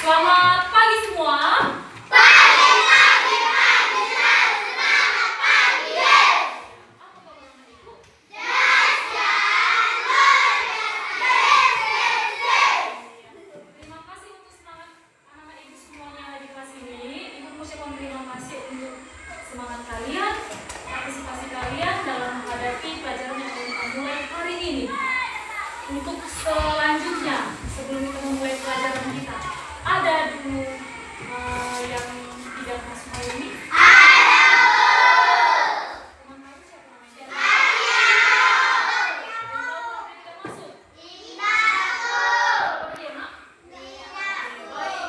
Selamat pagi semua. Pagi, pagi, pagi, semangat pagi, yes. Apa kabar anak-anakku? Dahsyat, luar biasa, yes. Terima kasih untuk semangat anak-anak ibu semuanya di kelas ini. Ibu mengucapkan terima kasih untuk semangat kalian, partisipasi kalian dalam menghadapi pelajaran yang akan kita mulai hari ini. Untuk selanjutnya, sebelum kita memulai pelajaran kita, ada dulu yang tidak masuk hari ini. Teman kamu siapa namanya? Tahu tidak masuk? Apa dia, Nak? Baik.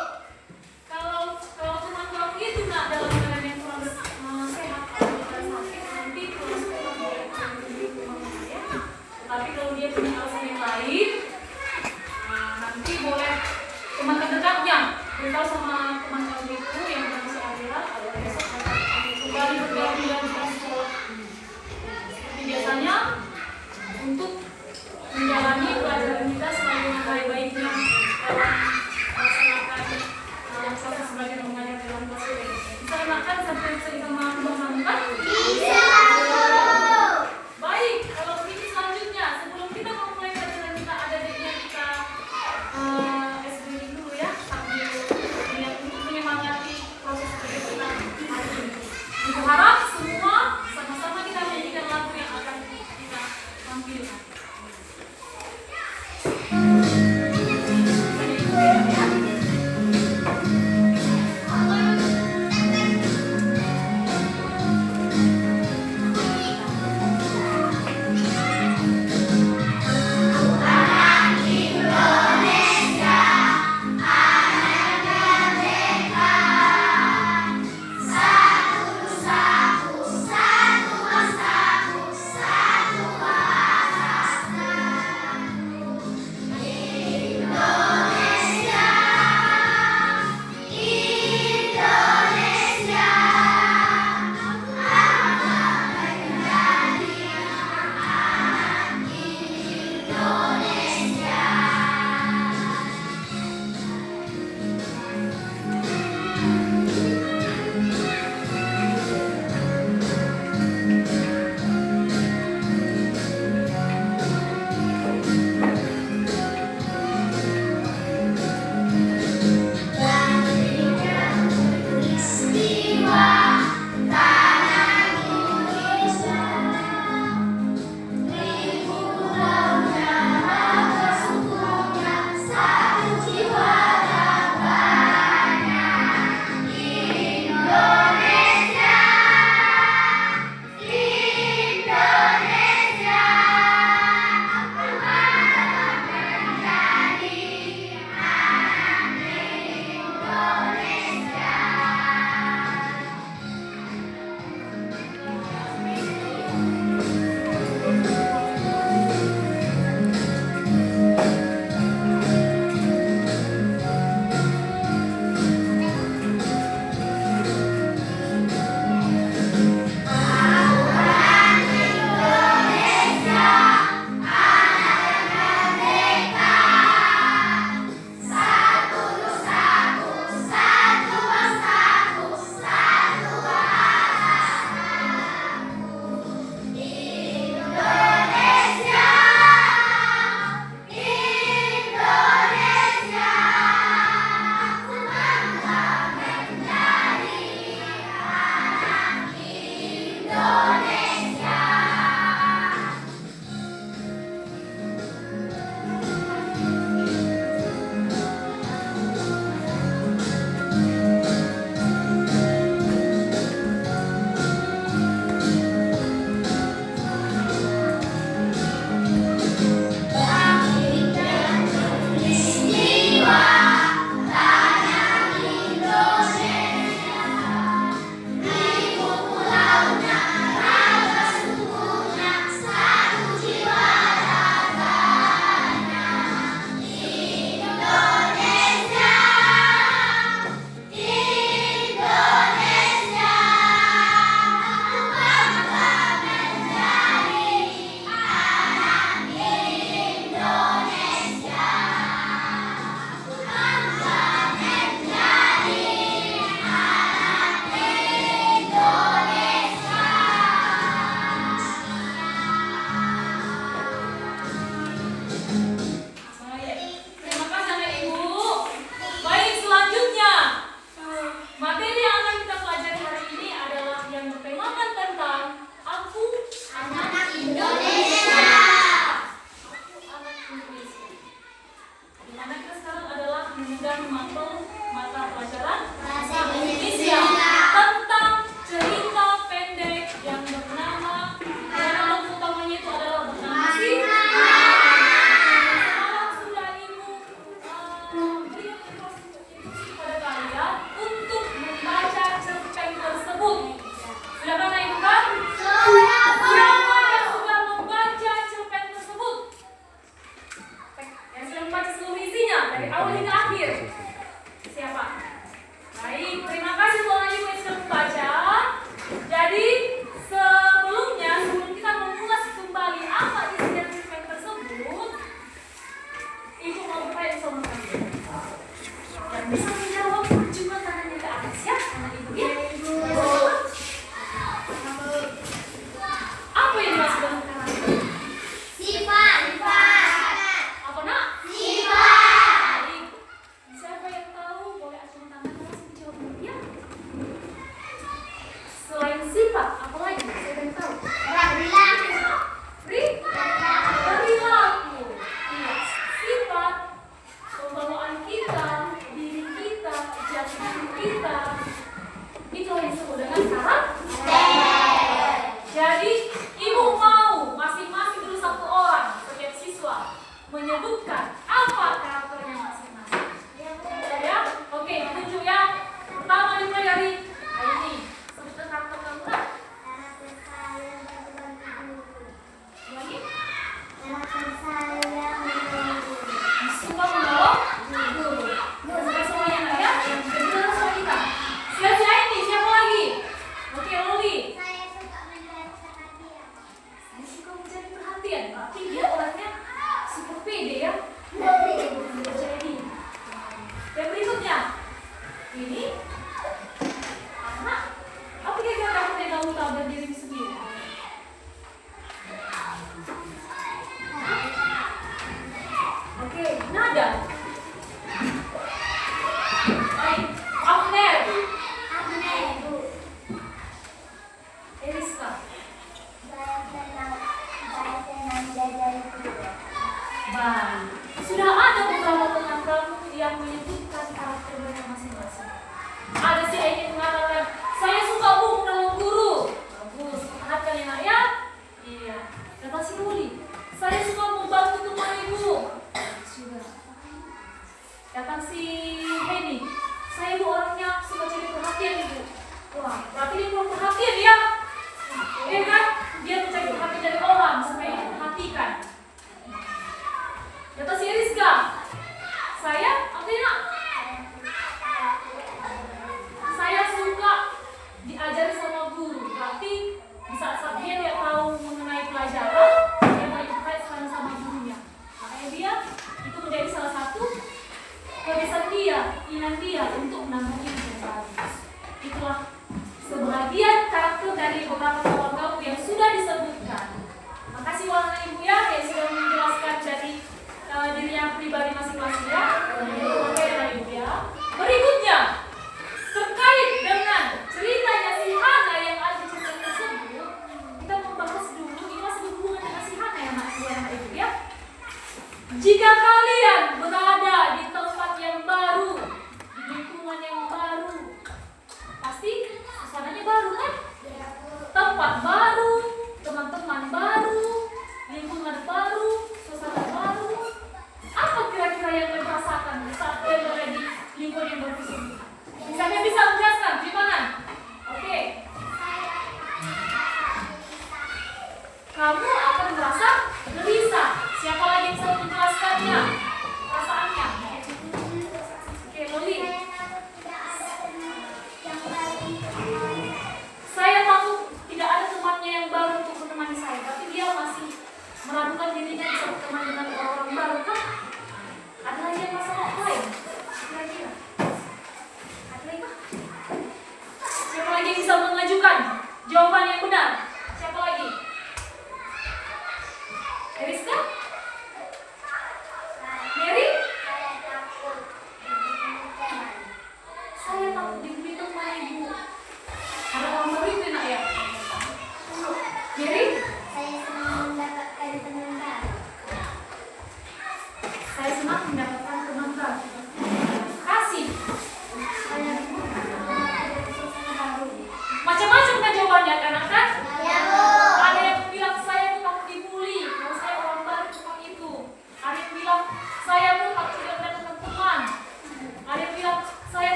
Kalau teman kamu itu nak dalam keadaan yang kurang sehat atau tidak sakit, nanti kalau sekolah boleh di rumah ya. Tapi kalau dia punya alasan yang lain, nanti boleh teman terdekatnya beritahu sama teman kamu itu yang masih akhirat kalau besok kembali bergabung dalam sekolah. Seperti biasanya, untuk menjalani pelajaran kita selalu dengan baik-baiknya dalam melaksanakan proses belajar mengajar dalam kelas ini. Bisa makan sampai cerita sama Bang Manu kan? Baik, kalau begitu selanjutnya sebelum kita memulai pelajaran kita ada baiknya kita SBY dulu ya, sambil lihat untuk menyemangati proses belajar kita hari ini. Aku harap semua sama-sama kita menyanyikan lagu yang akan kita tampilkan. sedang memantau mata pelajaran Bahasa Indonesia tentang cerita pendek yang bernama nama utamanya itu adalah bernama Sekarang sudah Ibu berikan instruksi pada kalian untuk membaca cerpen tersebut. Sudah kan Ibu kan? Siapa yang sudah membaca cerpen tersebut? Yang sudah membaca seluruh isinya dari awal hingga akhir? Siapa? Baik, terima kasih Tuan Ibu yang sudah membaca. Jadi sebelum kita mengulas kembali apa isi dari cerpen tersebut, Ibu mau bertanya sama kalian. Yang bisa menjawab cuma tangannya ke atas ya, anak Ibu ya. Apa yang dimaksud dengan kata itu? Sifat. Apa nak? Sifat. Baik. Siapa yang tahu boleh acung tangan langsung dijawab dulu ya. Selain sifat, apa lagi? Siapa yang tahu? Perilaku. Iya. Sifat, pembawaan kita, diri kita, jati diri kita, itu yang disebut dengan karakter. Jadi Ibu mau masing-masing dulu satu orang setiap siswa menyebutkan apa karakternya masing-masing. Ya, oke, tunjuk ya. Pertama dimulai dari ini. Sebutkan karakter kamu kan? Lagi? Suka menolong guru. Sampai semuanya enggak ya? Jadi kita semua kita. Sila-sila ini siapa lagi? Oke, Loli. Saya suka mencari perhatian. Berarti dia orangnya super pede ya. Jadi. Dan berikutnya ini anak. Apa kira-kira kamu yang kamu tahu dari diri sendiri? Oke, nada. Baik, Afner. Eriska. Baik. Sudah ada beberapa teman kamu yang menyebutkan karakter mereka masing-masing. Ada si ingin mengatakan, saya suka menolong guru. Bagus, perhatikan ya nak ya. Iya. Kata si Luli, saya suka membantu teman ibu. Sudah. Kata si Henny, saya itu orangnya suka cari perhatian ibu. Wah, berarti dia perlu perhatian ya. Iya kan? Dia mencari perhatian dari orang supaya diperhatikan. Kata si Rizka, saya saya suka diajari sama guru. Berarti di saat-saat dia tidak tahu mengenai pelajaran, dia paling sama gurunya. Makanya dia itu menjadi salah satu kebiasaan dia, keinginan dia untuk menambah ilmu yang bagus. Itulah sebagian karakter dari beberapa kawan kamu yang sudah disebutkan. Makasih warna ibu ya yang sudah menjelaskan dari dirinya pribadi masing-masing ya. Oke ibu ya. Berikutnya terkait dengan ceritanya si Hana yang ada di cerita tersebut, kita membahas dulu ini masih berhubungan dengan si Hana ya anak ibu ya. Jika kalian berada di tempat yang baru, di lingkungan yang baru, pasti suasananya baru kan? Tempat baru, teman-teman baru, lingkungan baru, suasana baru. Apa kira-kira yang kalian rasakan di saat kalian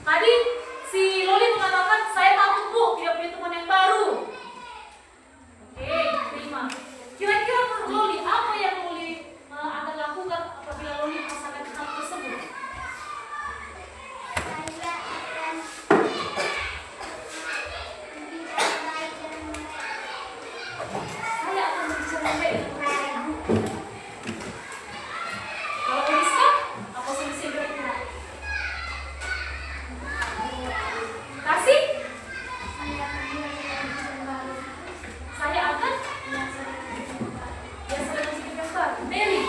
Tadi si Loli mengatakan saya takut Bu, tidak punya teman yang baru. Oke, terima. Kira-kira menurut Loli apa yang Loli akan lakukan apabila Loli merasakan hal tersebut? Saya akan berbicara baik dengan mereka, Bu. Kalau Rizka, apa solusi kira-kira? Kasih? Saya akan biasa dengan sedikit baru. Mary.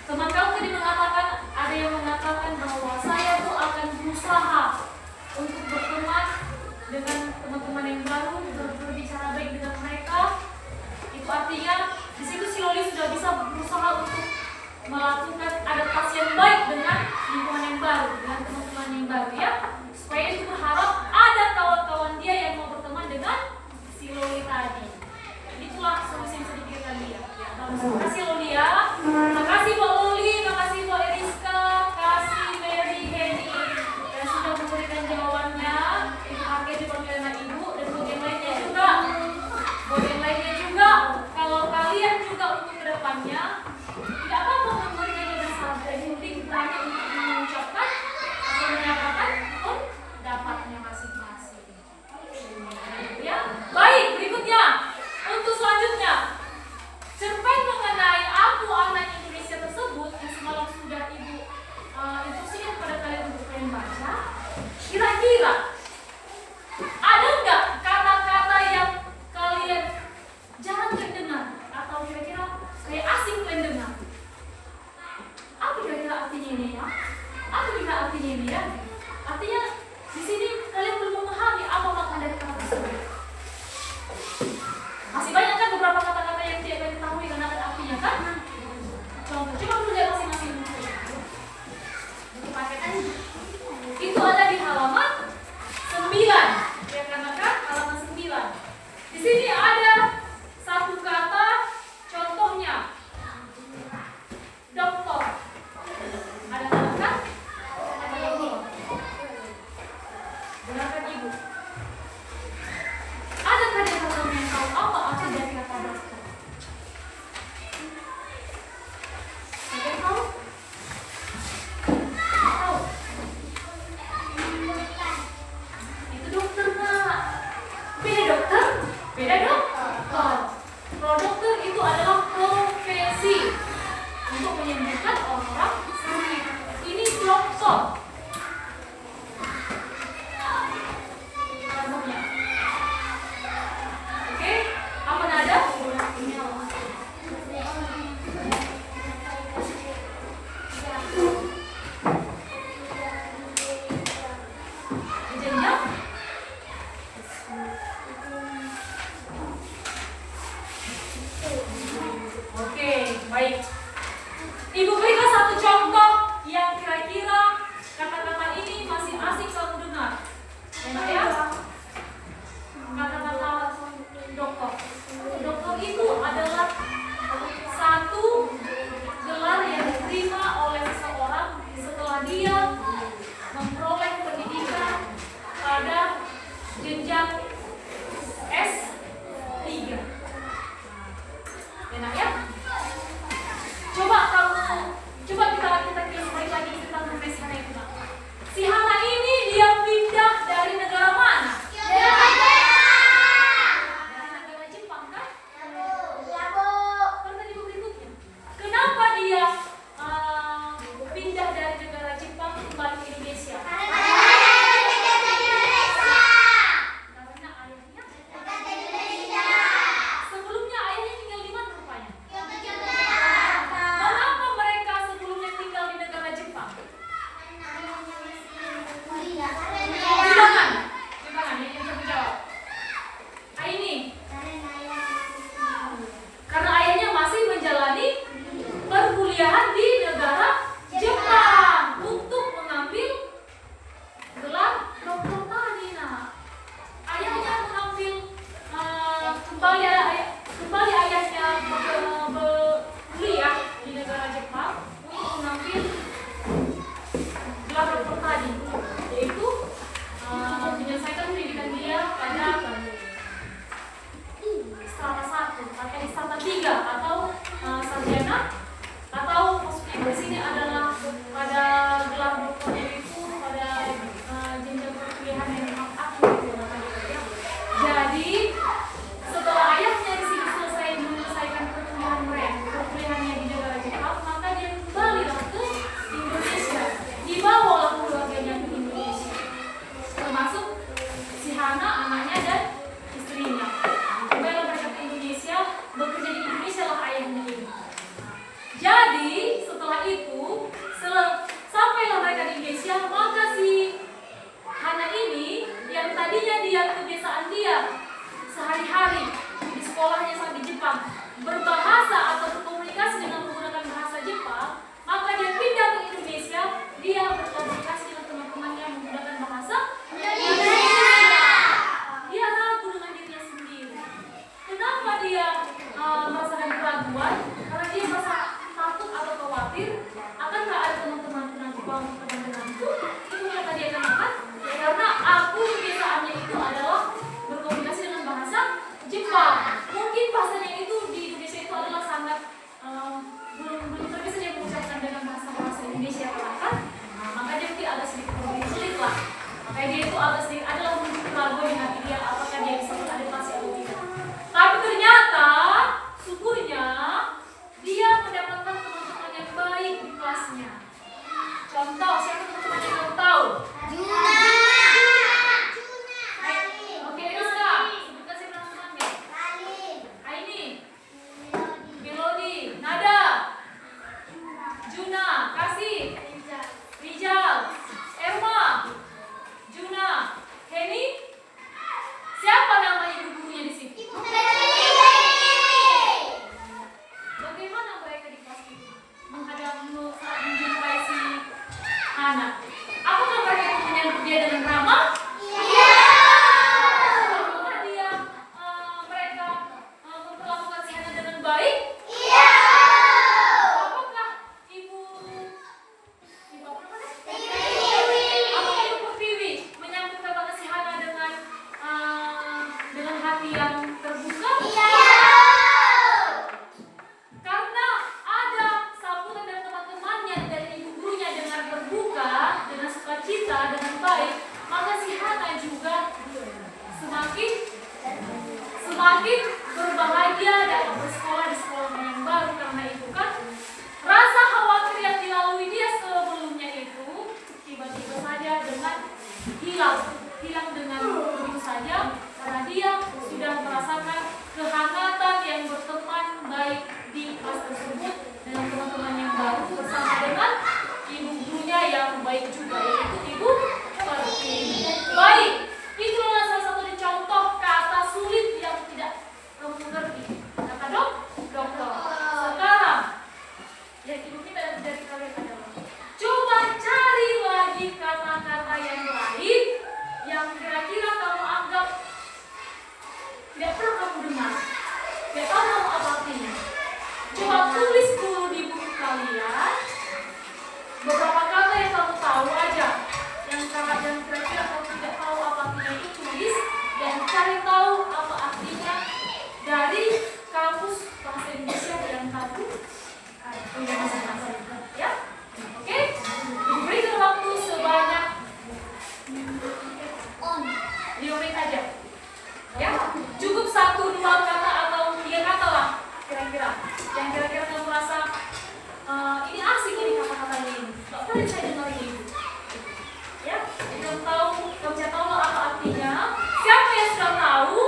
Teman kamu tadi mengatakan, ada yang mengatakan bahwa saya tuh akan berusaha untuk berteman dengan teman-teman yang baru, berbicara baik dengan mereka. Itu artinya di situ si Loli sudah bisa berusaha untuk melakukan adaptasi yang baik dengan lingkungan yang baru, dengan teman-teman yang baru ya. Supaya itu berharap ada kawan-kawan dia yang mau berteman dengan si Loli tadi. Itulah solusi yang sedikit tadi ya. Terima kasih Loli ya. Terima kasih Mbak Loli, terima kasih Mbak Eriska, kasih Mary, Henny yang sudah memberikan jawabannya. Ibu pakai di panggilan ibu dan buat yang lainnya juga. Buat yang lainnya juga, kalau kalian juga untuk kedepannya tidak apa-apa memberikan jawaban salah, yang penting tanya untuk mengucapkan atau menyatakan pendapatnya masing-masing. Ya, baik berikutnya untuk selanjutnya cerpen mengenai aku anak Indonesia tersebut yang semalam sudah ibu instruksikan kepada kalian untuk kalian baca. Kira-kira ada nggak kata-kata yang kalian jarang kalian dengar atau kira-kira kayak asing kalian dengar? Apa kira-kira artinya ini ya? Apa kira-kira artinya ini ya? Artinya di sini kalian belum memahami apa makna dari kata tersebut. Masih banyak kan beberapa kata-kata yang tidak kalian ketahui karena ada artinya kan? Coba dulu lihat masing-masing. Itu ada di halaman 9. Ya kan? Halaman 9. Di sini ada satu kata contohnya. Dokter. Ada kan? Ada dokter. Dengarkan Ibu. Adakah di halaman yang tahu apa arti dari kata dokter? Ada yang tahu? Tahu? Itu dokter Kak. Beda dokter? Beda dokter. Kalau dokter itu adalah profesi untuk menyembuhkan orang sakit. Ini dokter. Contohnya. Oke, apa nada? Jenjang? Oke, baik. Ibu berikan satu contoh yang kira-kira kata-kata ini masih asing kamu dengar. Enak ya? Kata-kata dokter. Dokter itu adalah satu gelar yang diterima oleh seseorang setelah dia memperoleh pendidikan pada jenjang S3. Enak ya? buat karena dia merasa takut atau khawatir akan gak ada teman-teman nanti kalau teman denganku itu kata dia kenapa? Ya karena aku kebiasaannya itu adalah berkomunikasi dengan bahasa Jepang. Mungkin bahasanya itu di Indonesia itu adalah sangat belum terbiasa dia mengucapkan dengan bahasa Indonesia kan? Makanya mungkin agak sedikit lebih sulit lah. Makanya dia itu agak sedikit adalah mungkin ragu di hati dia apakah dia bisa beradaptasi atau tidak. Tapi ternyata syukurnya dia mendapatkan teman-teman yang baik di kelasnya. Contoh, siapa teman-teman yang kamu tahu? Juna. Oke, Rizka, sebutkan siapa teman-temannya. Aini, Melody, Nada, Juna, Kasih, Rijal, Erma, Juna, Henny. Siapa nama ibu gurunya di sini? Bagaimana mereka di kelas itu menjumpai si Hana? Apakah mereka menyambut dia dengan ramah? Iya. Apakah mereka memperlakukan si Hana dengan baik? Iya. Apakah ibu apa namanya? Tiwi. Apakah ibu Pertiwi menyambut kedatangan si Hana dengan hati yang terbuka? Iya. Karena ada sambutan dari teman-temannya dari ibu gurunya dengan terbuka, dengan sukacita, dengan baik, maka si Hana juga semakin berbahagia dalam bersekolah di sekolahnya yang baru. Karena itu kan rasa khawatir yang dilalui dia sebelumnya itu tiba-tiba saja dengan hilang dengan begitu saja karena dia sudah merasakan kehangatan yang berteman baik di kelas tersebut dengan teman-teman yang baru bersama dengan ibu gurunya yang baik juga yaitu Ibu Pertiwi. Baik, itulah salah satu contoh kata sulit yang tidak kamu mengerti. Kata dokter. Sekarang yang ibu minta dari kalian adalah coba cari lagi kata-kata yang lain yang kira-kira kamu anggap tidak pernah kamu dengar, tidak tahu kamu apa artinya. Coba tulis dulu di buku kalian beberapa kata yang kamu tahu aja, yang kira-kira kamu tidak tahu apa artinya itu tulis dan cari tahu apa artinya dari kamus bahasa Indonesia yang kamu punya masing-masing. Ya, oke? Diberikan waktu sebanyak 5 menit aja. Ya, cukup 1-2 kata atau 3 kata lah kira-kira. Yang kira-kira kamu merasa ini asik ini kata-katanya ini. Gak pernah saya dengar ini. Ya, kamu bisa tahu apa artinya. Siapa yang sudah tahu,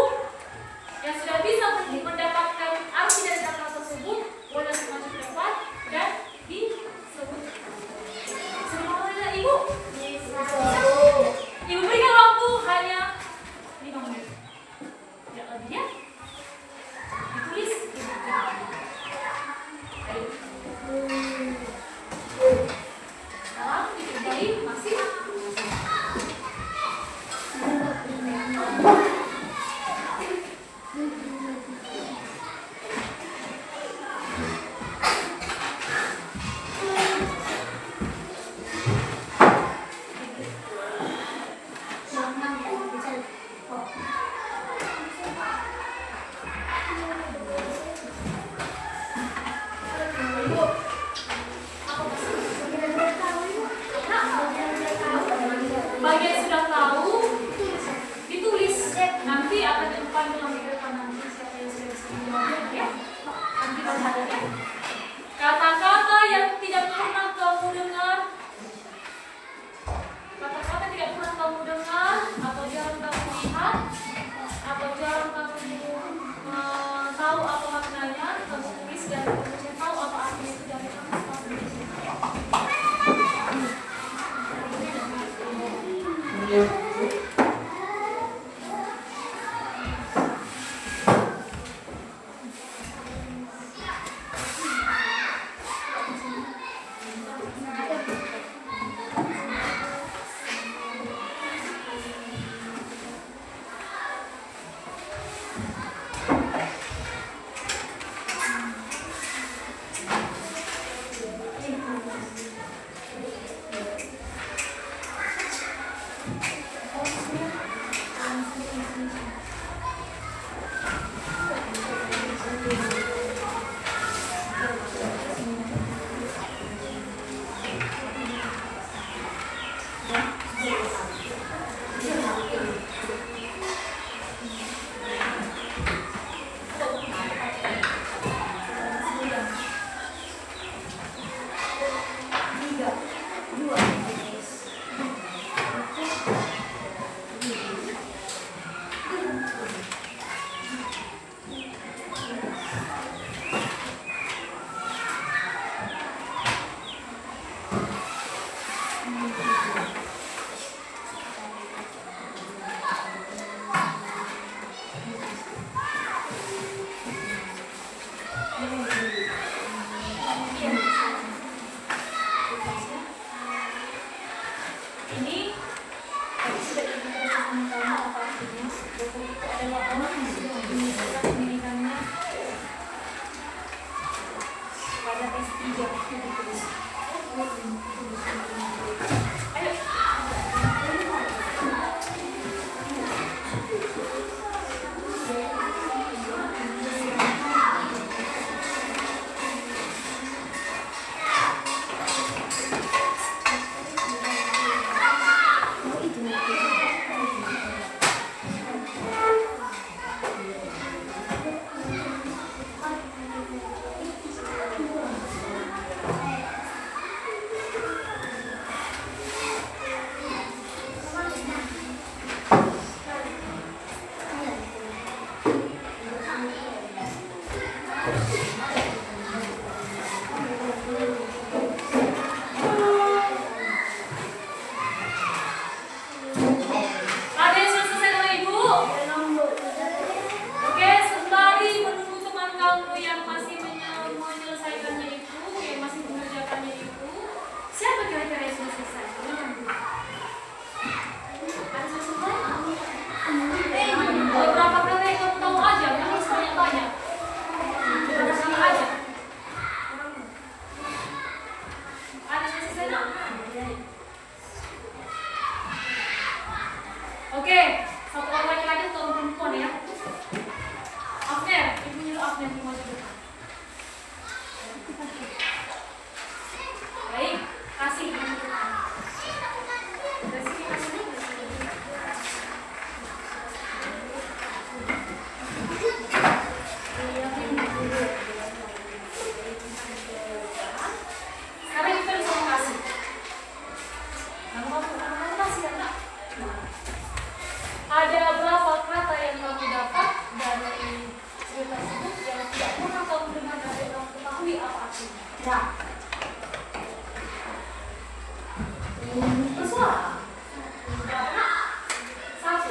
yang sudah bisa mendapatkan arti dari kata tersebut, boleh langsung maju ke depan dan disebut. Semuanya Ibu. Ibu berikan waktu hanya 5 menit. Tidak lebih ya. Ditulis. Ini sudah dijelaskan kamu apa artinya. Buku itu adalah orang yang sudah menunjukkan pendidikannya pada S3 yang ditulis. Ayo. Ada yang sudah selesai dengan Ibu? Oke, sembari menunggu teman kamu yang masih menyelesaikannya itu, yang masih mengerjakannya itu, siapa kira-kira yang sudah selesai? Ada yang sudah selesai? Beberapa kata yang kamu tahu aja, kamu harus banyak-banyak. Beberapa kali aja. Ada yang selesai nak? Oke, satu orang laki-laki atau orang perempuan ya? Afner, ibu nyuruh Afner di maju depan. Baik, kasih maju depan. Dari sini kasih. Sekarang kita bisa kasih. Kamu kasih ya nak? Ada berapa kata yang kamu dapat dari cerita tersebut yang tidak pernah kamu dengar dan kamu ketahui apa artinya? Nah, terserah. Berapa? Satu.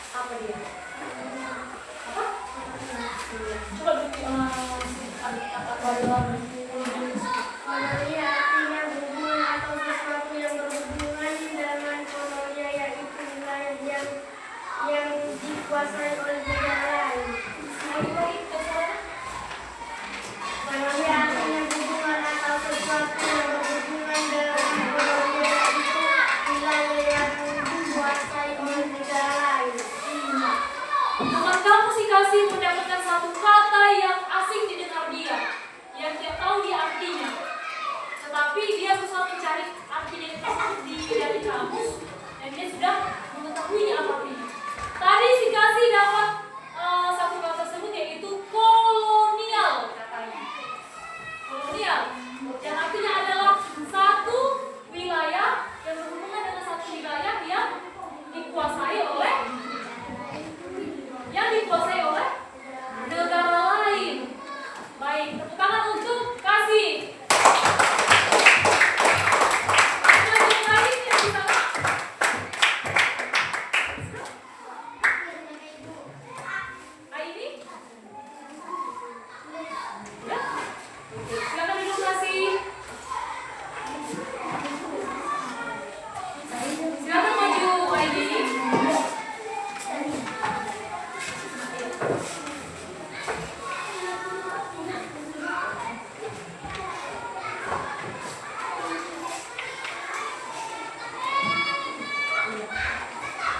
Apa dia? Apa? Coba Monolia artinya hubungan atau sesuatu yang berhubungan dengan monolia, yaitu wilayah yang dikuasai oleh negara lain. Monolia artinya hubungan atau sesuatu yang berhubungan dengan monolia, yaitu wilayah yang dikuasai oleh negara lain. Teman kamu si kasih mendapatkan satu kata yang asing didengar dia, yang dia tahu dia artinya, tetapi dia berusaha mencari artinya dari kamus dan dia sudah mengetahuinya apa artinya. Tadi si kasih dapat satu kata tersebut yaitu kolonial katanya. Kolonial yang artinya adalah satu wilayah yang berhubungan dengan satu wilayah yang dikuasai oleh negara lain. Baik, tepuk tangan untuk kasih. Ada yang lain yang bisa? Ini? Ya? Silakan duduk kasih. Silakan maju ID.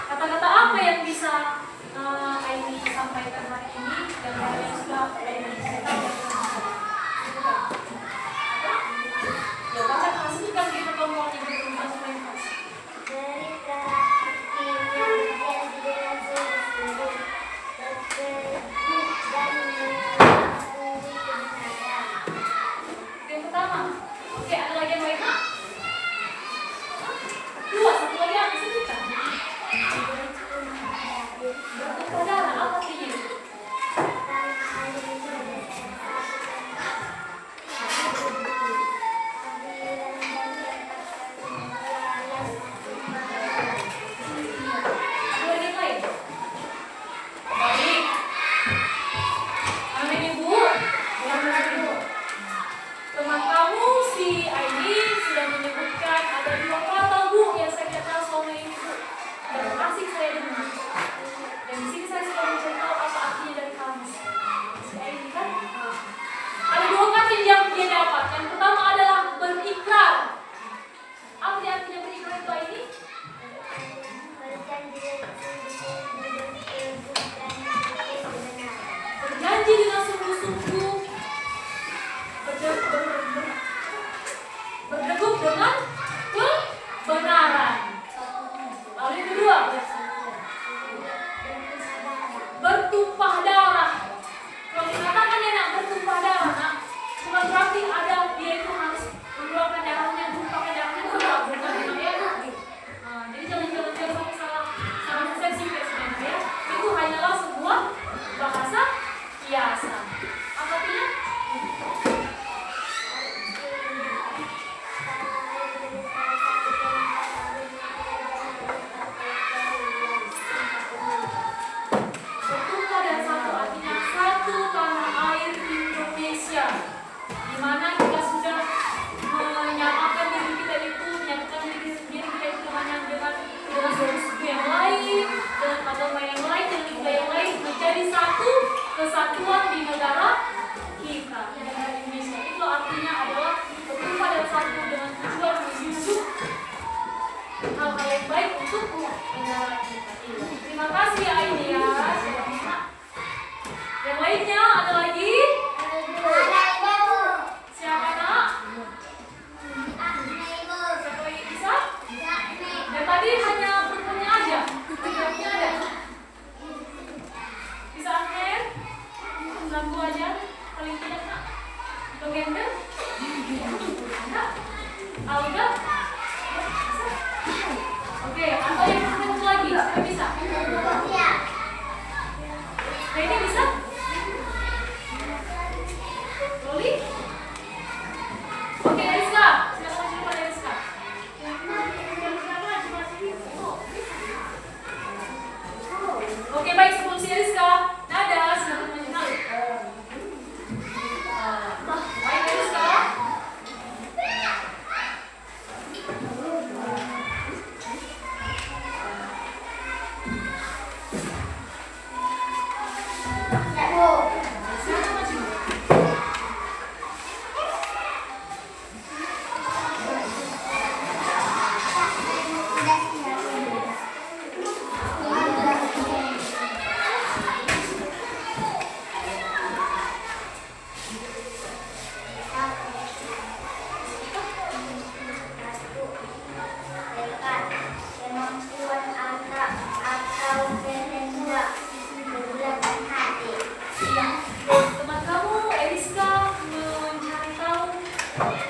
Kata-kata apa yang bisa Aini sampaikan hari ini dan yang sudah Aini sampaikan? Ya, baca sebutkan di pertemuan yang berikutnya supaya pas. Dari karakter yang terjadi dengan sungguh-sungguh, berteduh dan mengakui kebenaran. Itu yang pertama. Oke, ada lagi yang lain? Dua, satu lagi apa sebutkan? Bertukar darah, apa artinya itu? Ada lagi yang lain? Baik. Amin Ibu. Selamat Ibu. kesatuan di negara kita, di negara Indonesia. Itu artinya adalah berkumpul dalam satu dengan tujuan menjunjung hal-hal yang baik untuk negara kita. Terima kasih ya Aini ya. Yang lainnya ada lagi? Siapa nak? Siapa lagi bisa? Dan tadi hanya perempuannya aja. Laki-lakinya ada? Bisa Akhir? Lampu aja? Paling tidak nak? Legenda? Ada? Alga? Oke, atau yang satu lagi? Siapa bisa? Ini bisa? Loli? Oke, Rizka. Silakan masuk pada Rizka. Oke, baik, sebelum si Rizka, Nada, silakan mengenal. Baik, Rizka. Kemampuan anak atau kehendak menggunakan hati. Iya. Teman kamu, Eriska, mencari tahu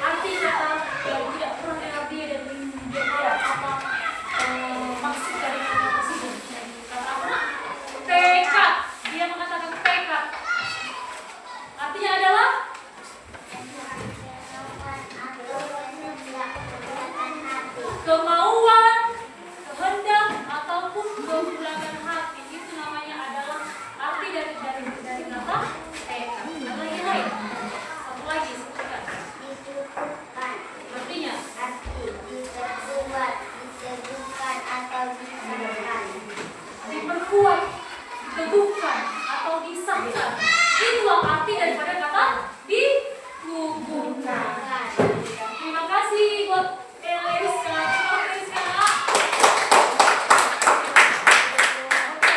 arti kata yang tidak pernah dengar dia dan dia tahu apa maksud dari kata tersebut. Kata apa nak? Tekad. Dia mengatakan tekad. Artinya adalah kemauan, kehendak ataupun perbuatan hati. Itu namanya adalah arti dari kata tekad. Ada lagi lain? Satu lagi sebutkan. Dicukupkan. Artinya Arti diperkuat, diteguhkan atau disahkan. diperkuat, diteguhkan atau disahkan. Itulah arti daripada kata dikukuhkan. Terima kasih buat Eriska. Selamat Eriska nak. Oke.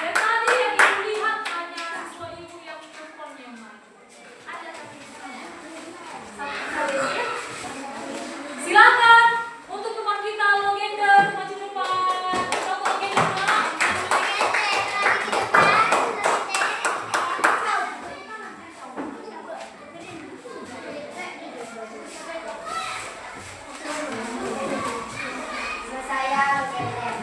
Dan tadi yang ibu lihat hanya siswa ibu yang perempuan yang main. Ada tapi di sana. Satu ya. Silakan untuk teman kita Logender maju depan. Satu Logender nak. Saya Legender.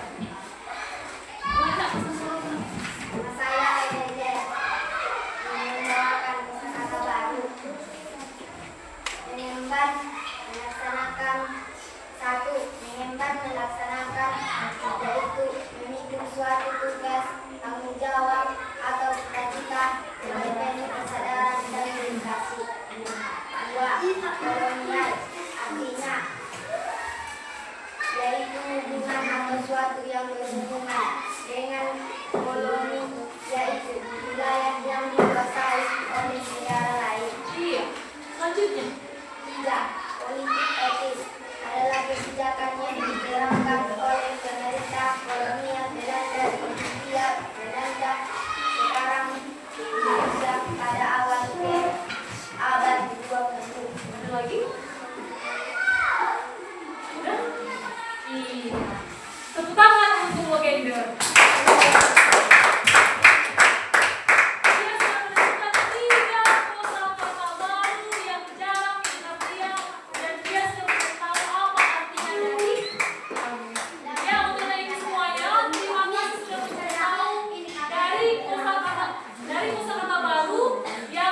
Saya Legender. Membawakan kata baru. Mengemban melaksanakan yaitu memikul suatu tugas, tanggung jawab atau cita-cita yang dipenuhi kesadaran dan dedikasi. 2. Kolonial artinya yaitu hubungan atau suatu yang berhubungan dengan koloni, yaitu wilayah yang dikuasai oleh negara lain. Iya. Selanjutnya. 3. Politik etis adalah kebijakan yang diterapkan oleh pemerintah kolonial Belanda di India Belanda sekarang hingga pada awal abad 20. Ada lagi? Udah? Iya. Tepuk tangan untuk Logender. Dia sudah menemukan 3 kosakata baru yang jarang didengar dia, dan dia sudah mengetahui apa artinya dari ya, untuk ini semuanya, terima kasih sudah mencari tahu dari kosakata baru yang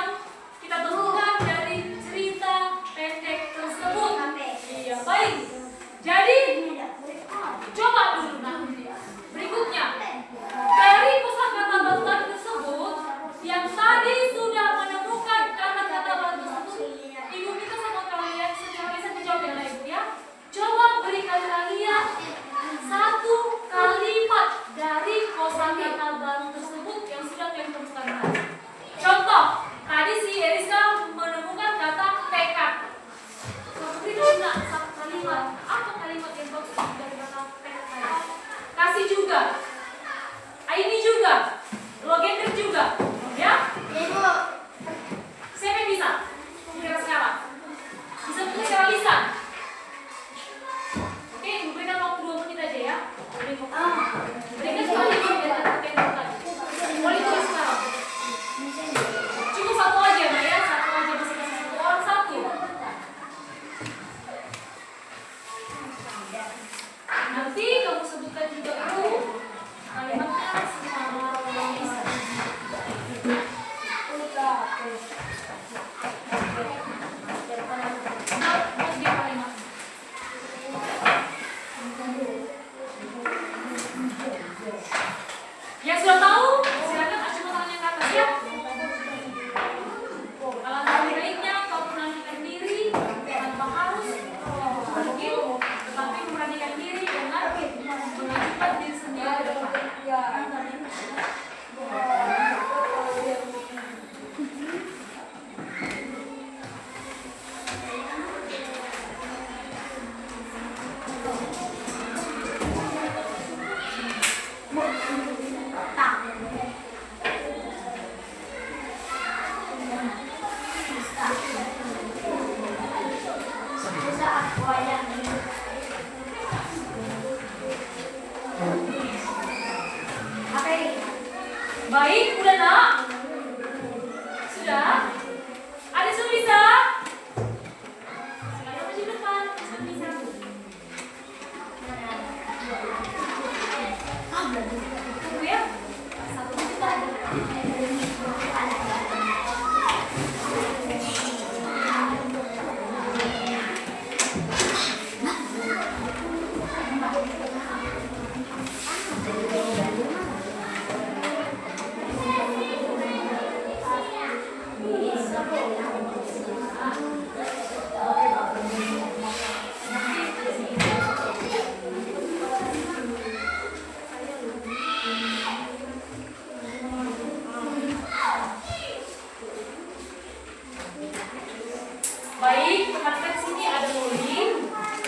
Baik, teman kita di sini ada Loli.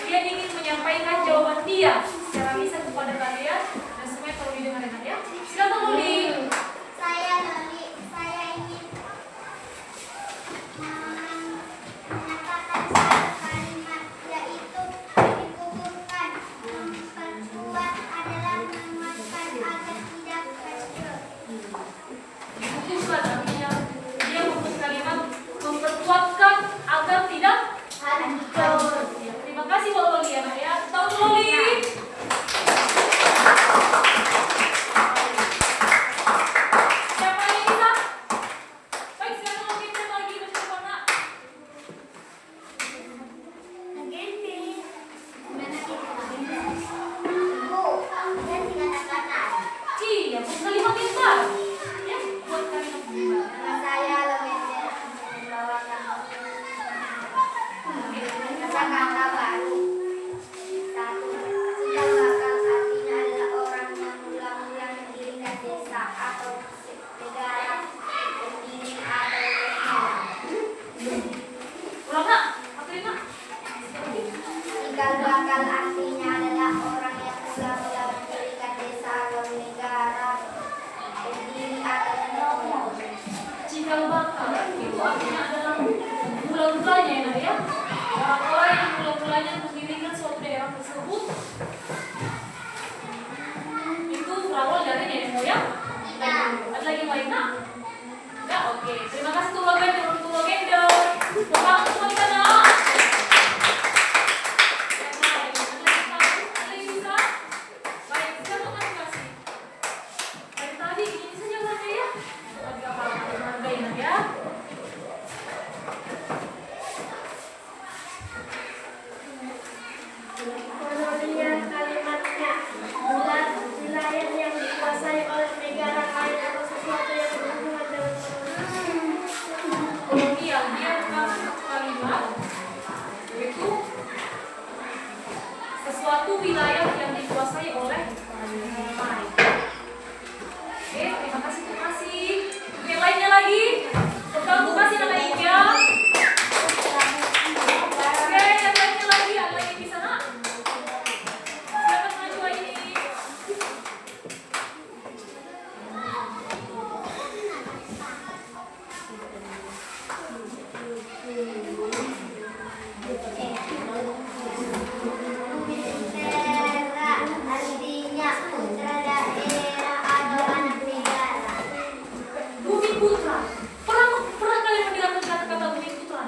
Dia ingin menyampaikan jawaban dia secara lisan kepada kalian dan semuanya tahu didengar dengan ya. Silakan Loli. Saya Loli, saya ingin menyatakan satu kalimat, yaitu dikukuhkan. Memperkuat adalah menguatkan agar tidak hancur. Dikukuhkan artinya dia membuat kalimat memperkuatkan agar tidak hancur. Ya, terima kasih Mbak Loli ya, Nak ya. Tahu Loli. Siapa yang bisa? Baik, silakan Loli coba lagi bercoba Nak. Begini, gimana kita? Bu, ganti kata-kata. Iya, buat kalimat yang baru. Ya, buat kalimat yang baru. Nama saya Lavender, membawakan kata-kata baru. Satu, cikal bakal artinya adalah orang yang mula-mula mendirikan desa atau negara berdiri atau berdiri. Ulang Nak, pakai Nak. Cikal bakal artinya adalah orang yang mula-mula mendirikan desa atau negara berdiri atau berdiri. Cikal bakal itu artinya adalah mula-mulanya ya Nak ya. Orang-orang yang mula-mulanya mendirikan suatu daerah tersebut itu berawal dari nenek moyang. Ada lagi yang lain Nak? Enggak, oke. Terima kasih Tuh Lavender untuk Lavender. Bapak semua kita Nak. Ada yang bisa? Baik, terima kasih. Dari tadi ini saja saja ya. Tadi apa-apa hargai Nak ya. Kemudian kalimatnya buat wilayah yang dikuasai oleh negara lain atau sesuatu yang berhubungan dengan Kolonial dia merupakan satu kalimat yaitu sesuatu wilayah yang dikuasai oleh negara lain. Oke, terima kasih, terima kasih. Yang lainnya lagi, terima kasih nama India. Oke, yang lainnya lagi, ada lagi di sana. Silakan maju ini. Putra artinya putra daerah atau anak negara. Bumi Putra. Pernah kalian mendengar kata-kata Bumi Putra?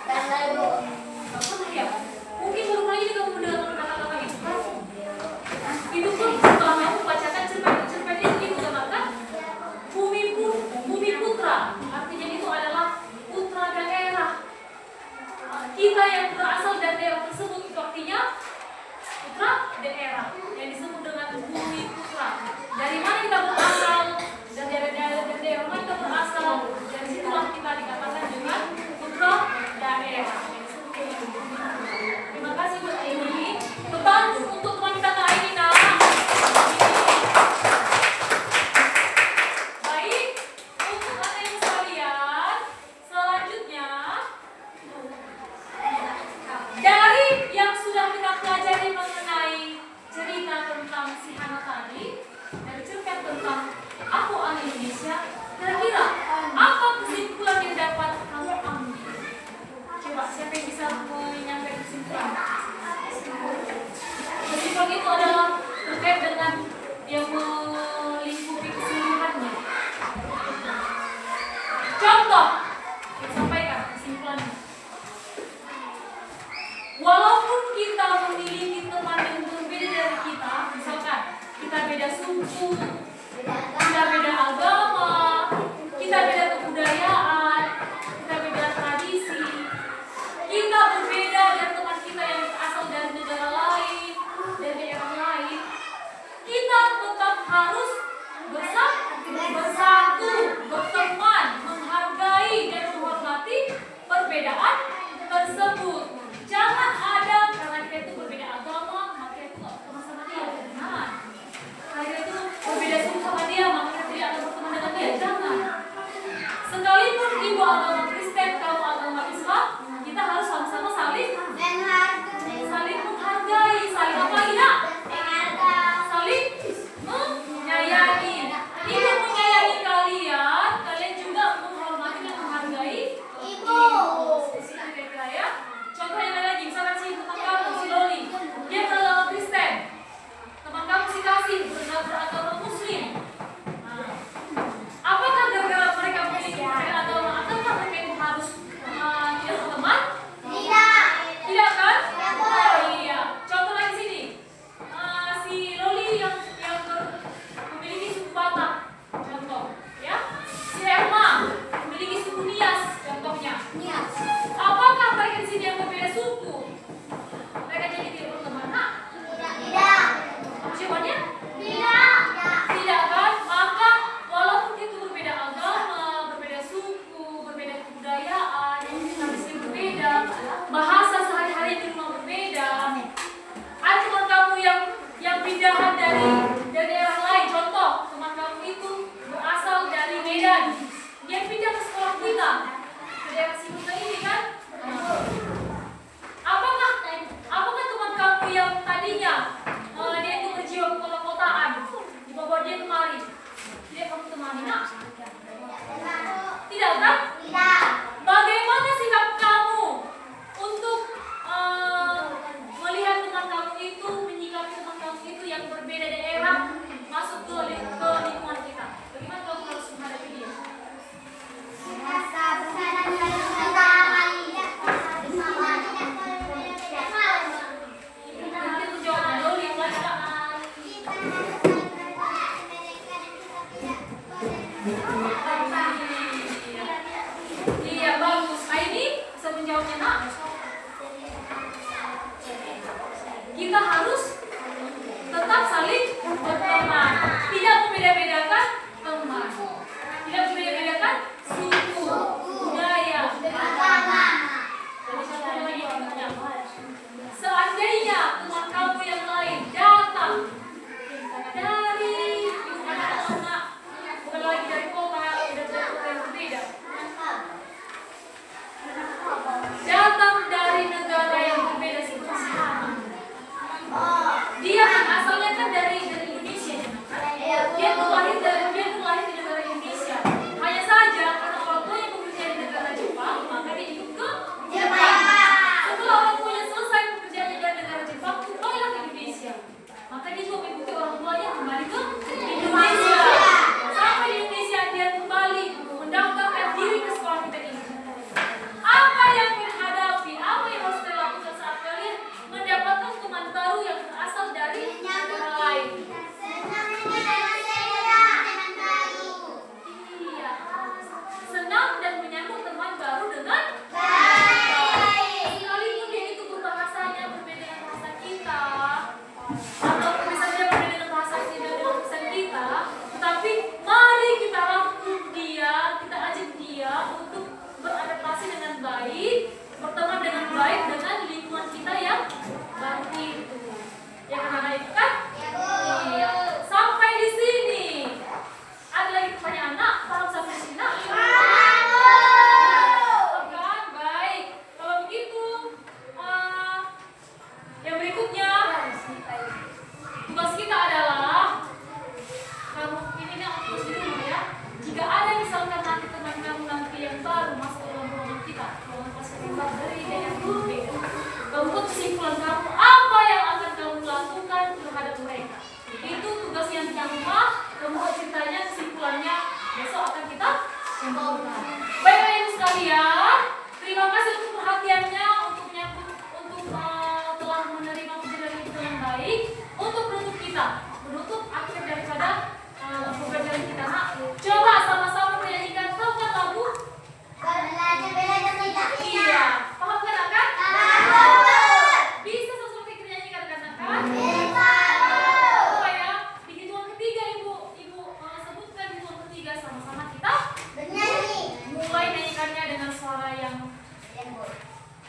Karena Bu, Nggak pernah ya? Mungkin baru kali ini kamu mendengar kata-kata itu kan? Itu pun setelah kamu bacakan cerpen itu digunakan Bumi Putra. Artinya itu adalah putra daerah. Kita yang berasal dari daerah tersebut itu artinya putra daerah yang disebut dengan Bumi Putra. Dari mana kita berasal dan dari daerah mana kita berasal, dari situlah kita dikatakan dengan putra daerah. Terima kasih buat ini. Betul untuk teman kita Kak Aini Nak. Baik, untuk anak yang sekalian, selanjutnya dari yang sudah kita pelajari mengenai cerita tentang si Hana tadi, dari cerpen tentang Aku Anak Indonesia, kira-kira apa kesimpulan yang dapat kamu ambil? Coba siapa yang bisa menyampaikan kesimpulan? Kesimpulan itu adalah terkait dengan yang melingkupi keseluruhannya. Contoh, kita sampaikan kesimpulannya. Walaupun kita memiliki teman yang berbeda dari kita, misalkan kita beda suku, kita beda agama, kita beda kebudayaan, kita beda tradisi, kita berbeda dari teman kita yang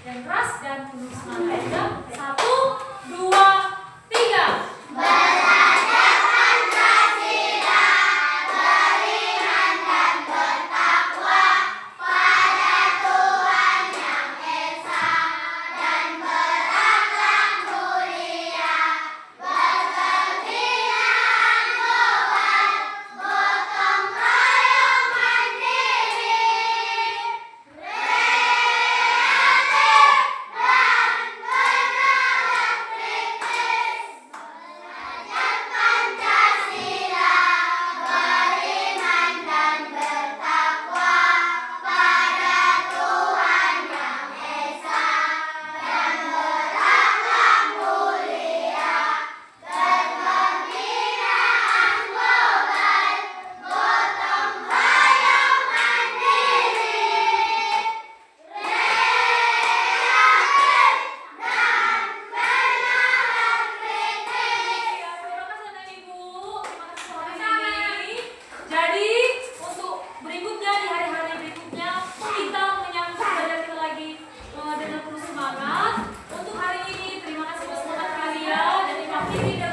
yang keras dan penuh semangat. Ya. 1, 2, 3. Belajar Pancasila, beriman dan bertakwa pada Tuhan Yang Esa, dan berakhlak mulia, berkegiatan global, gotong royong mandiri, kreatif dan bernalar kritis. Belajar Pancasila, beriman dan bertakwa pada Tuhan Yang Esa, dan berakhlak mulia, berkegiatan global, gotong royong mandiri, kreatif dan bernalar kritis. Ya, terima kasih Anak Ibu. Terima kasih sore ini. Jadi untuk berikutnya di hari-hari berikutnya kita menyambut belajar kita lagi dengan penuh semangat. Untuk hari ini terima kasih buat semangat kalian dan terima kasih